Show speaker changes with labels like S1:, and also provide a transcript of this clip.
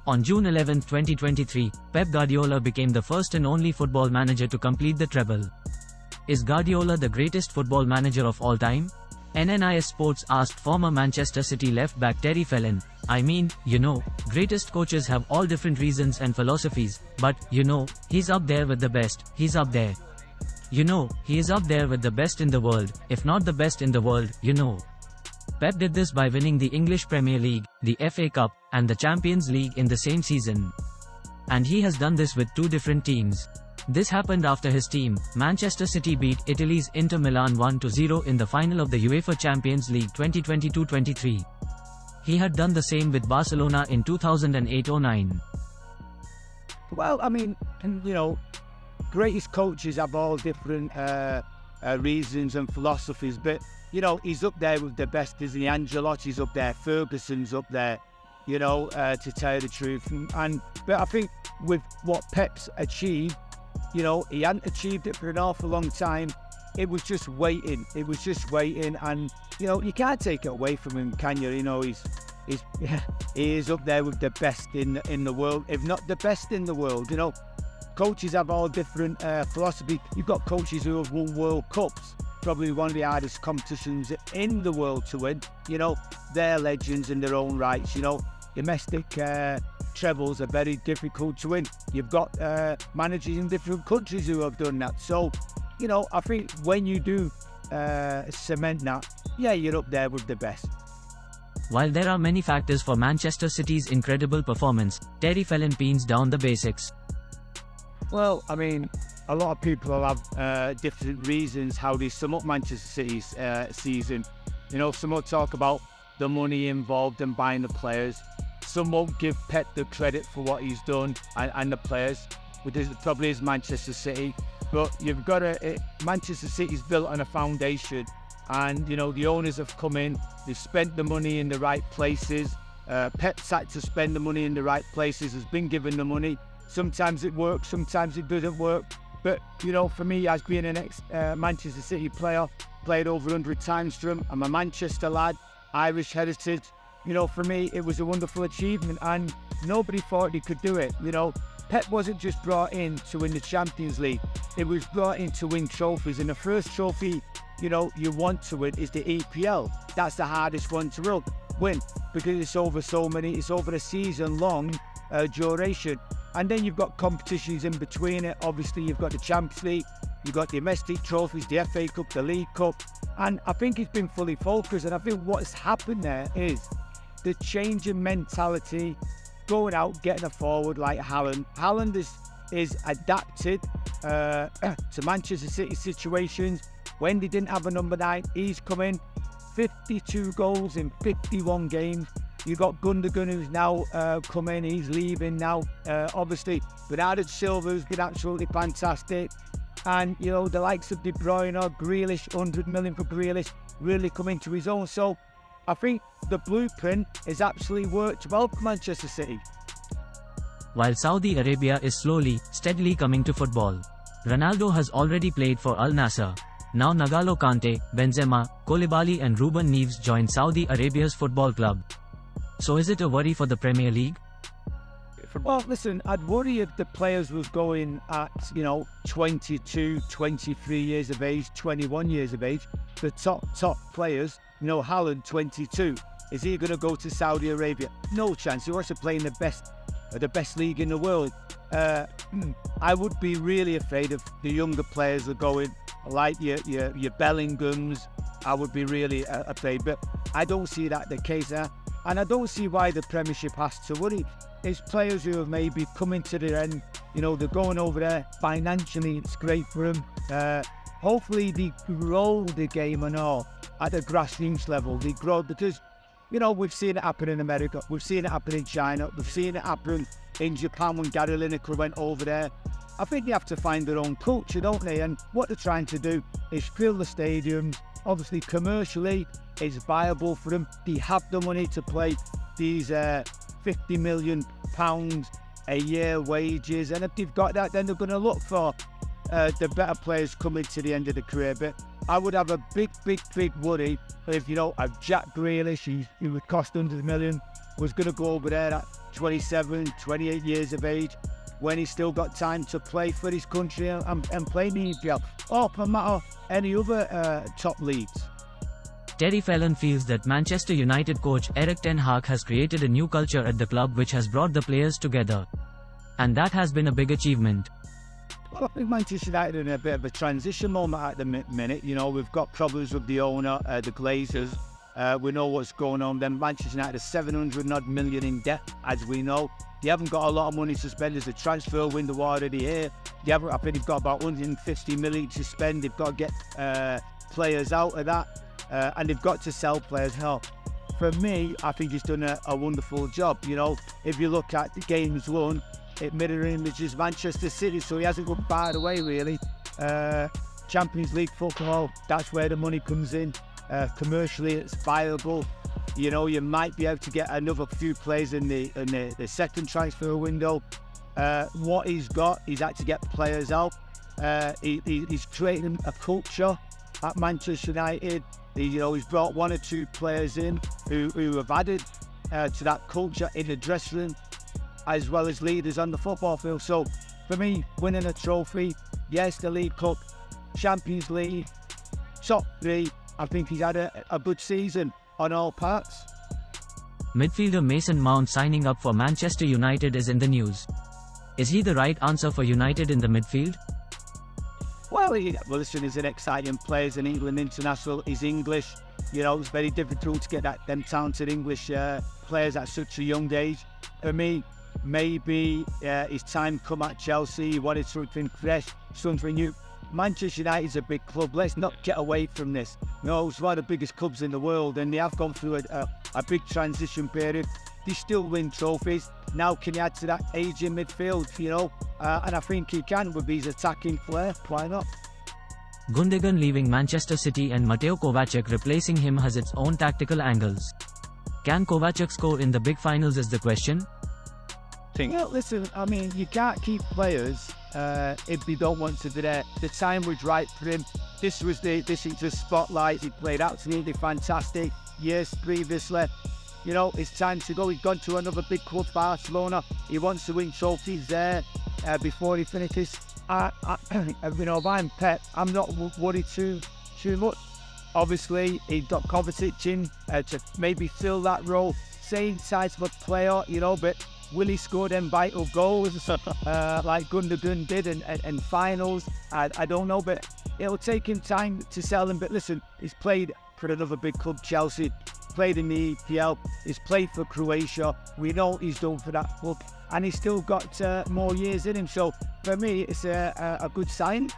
S1: On June 11, 2023, Pep Guardiola became the first and only football manager to complete the treble. Is Guardiola the greatest football manager of all time? NNIS Sports asked former Manchester City left-back Terry Phelan. I mean, greatest coaches have all different reasons and philosophies, but, he's up there with the best, he's up there. He is up there with the best in the world, if not the best in the world, Pep did this by winning the English Premier League, the FA Cup, and the Champions League in the same season. And he has done this with two different teams. This happened after his team, Manchester City, beat Italy's Inter Milan 1-0 in the final of the UEFA Champions League 2022-23. He had done the same with Barcelona in 2008-09.
S2: Well, I mean, greatest coaches have all different reasons and philosophies, but he's up there with the best, isn't he? Ancelotti's up there, Ferguson's up there, to tell you the truth. But I think with what Pep's achieved, he hadn't achieved it for an awful long time. It was just waiting. And you can't take it away from him, can you? He is up there with the best in the world, if not the best in the world. Coaches have all different philosophy. You've got coaches who have won World Cups, probably one of the hardest competitions in the world to win. They're legends in their own rights. Domestic trebles are very difficult to win. You've got managers in different countries who have done that. So, I think when you do cement that, you're up there with the best.
S1: While there are many factors for Manchester City's incredible performance, Terry Phelan pins down the basics.
S2: Well, I mean, a lot of people have different reasons how they sum up Manchester City's season. Some will talk about the money involved in buying the players. Some won't give Pep the credit for what he's done and the players, which probably is Manchester City. But you've got Manchester City's built on a foundation, and the owners have come in, they've spent the money in the right places. Pep's had to spend the money in the right places, has been given the money. Sometimes it works, sometimes it doesn't work. But, for me, as being an ex-Manchester City player, played over 100 times for him, I'm a Manchester lad, Irish heritage. For me, it was a wonderful achievement, and nobody thought he could do it. Pep wasn't just brought in to win the Champions League. It was brought in to win trophies, and the first trophy, you want to win is the EPL. That's the hardest one to win, because it's over a season-long duration. And then you've got competitions in between it. Obviously, you've got the Champions League, you've got domestic trophies, the FA Cup, the League Cup. And I think he's been fully focused. And I think what's happened there is the change in mentality, going out, getting a forward like Haaland. Haaland is adapted to Manchester City situations. When they didn't have a number 9, he's come in, 52 goals in 51 games. You've got Gundogan, who's now come in, he's leaving now. Obviously, Bernardo Silva has been absolutely fantastic. And, the likes of De Bruyne, Grealish, 100 million for Grealish, really come into his own. So, I think the blueprint has absolutely worked well for Manchester City.
S1: While Saudi Arabia is steadily coming to football. Ronaldo has already played for Al Nassr. Now N'Golo Kante, Benzema, Koulibaly and Ruben Neves join Saudi Arabia's football club. So is it a worry for the Premier League?
S2: Well, listen, I'd worry if the players was going at, 22, 23 years of age, 21 years of age. The top players, Haaland, 22. Is he going to go to Saudi Arabia? No chance. He wants to play in the best league in the world. I would be really afraid if the younger players are going, like your Bellinghams. I would be really afraid. But I don't see that the case there. And I don't see why the Premiership has to worry. It's players who have maybe coming to their end. They're going over there. Financially, it's great for them. Hopefully, they grow the game and all at the grassroots level. They grow because, we've seen it happen in America. We've seen it happen in China. We've seen it happen in Japan when Gary Lineker went over there. I think they have to find their own culture, don't they? And what they're trying to do is fill the stadiums. Obviously, commercially, it's viable for them. They have the money to play these £50 million a year wages. And if they've got that, then they're going to look for the better players coming to the end of the career. But I would have a big worry if, I've Jack Grealish, he would cost 100 million. was going to go over there at 27, 28 years of age, when he's still got time to play for his country and play in the EPL, or no matter any other top leagues.
S1: Terry Phelan feels that Manchester United coach Erik ten Hag has created a new culture at the club which has brought the players together. And that has been a big achievement.
S2: Well, I think Manchester United are in a bit of a transition moment at the minute. You know, we've got problems with the owner, the Glazers. We know what's going on. Then Manchester United are 700 odd million in debt, as we know. They haven't got a lot of money to spend. There's a transfer window already here. I think they've got about 150 million to spend. They've got to get players out of that. And they've got to sell players now. For me, I think he's done a wonderful job. You know, if you look at the games won, it mirror images Manchester City, so he hasn't gone far away really. Champions League football, that's where the money comes in. Commercially, it's viable. You know, you might be able to get another few players in the second transfer window. What he's got, he's had to get players out. He's creating a culture at Manchester United. He's brought one or two players in who have added to that culture in the dressing room, as well as leaders on the football field. So for me, winning a trophy, yes, the League Cup, Champions League, top three, I think he's had a good season on all parts.
S1: Midfielder Mason Mount signing up for Manchester United is in the news. Is he the right answer for United in the midfield?
S2: Well, listen, he's an exciting player. He's an England international. He's English. You know, it's very difficult to get them talented English players at such a young age. For me, maybe his time come at Chelsea. He wanted something fresh, something new. Manchester United is a big club. Let's not get away from this. You know, it's one of the biggest clubs in the world, and they have gone through a big transition period. They still win trophies. Now, can you add to that age in midfield, you know? And I think he can with his attacking flair. Why not?
S1: Gundogan leaving Manchester City and Mateo Kovacic replacing him has its own tactical angles. Can Kovacic score in the big finals is the question?
S2: Yeah, listen, I mean, you can't keep players if they don't want to be there. The time was right for him. This is the spotlight. He played absolutely fantastic years previously. You know, it's time to go. He's gone to another big club, Barcelona. He wants to win trophies there before he finishes. You know, if I'm Pep, I'm not worried too much. Obviously, he's got Kovacic in to maybe fill that role. Same size of a player, you know, but will he score them vital goals like Gundogan did in finals? I don't know, but it'll take him time to sell him. But listen, he's played for another big club, Chelsea. Played in the EPL, he's played for Croatia. We know what he's done for that club, and he's still got more years in him. So for me, it's a good sign.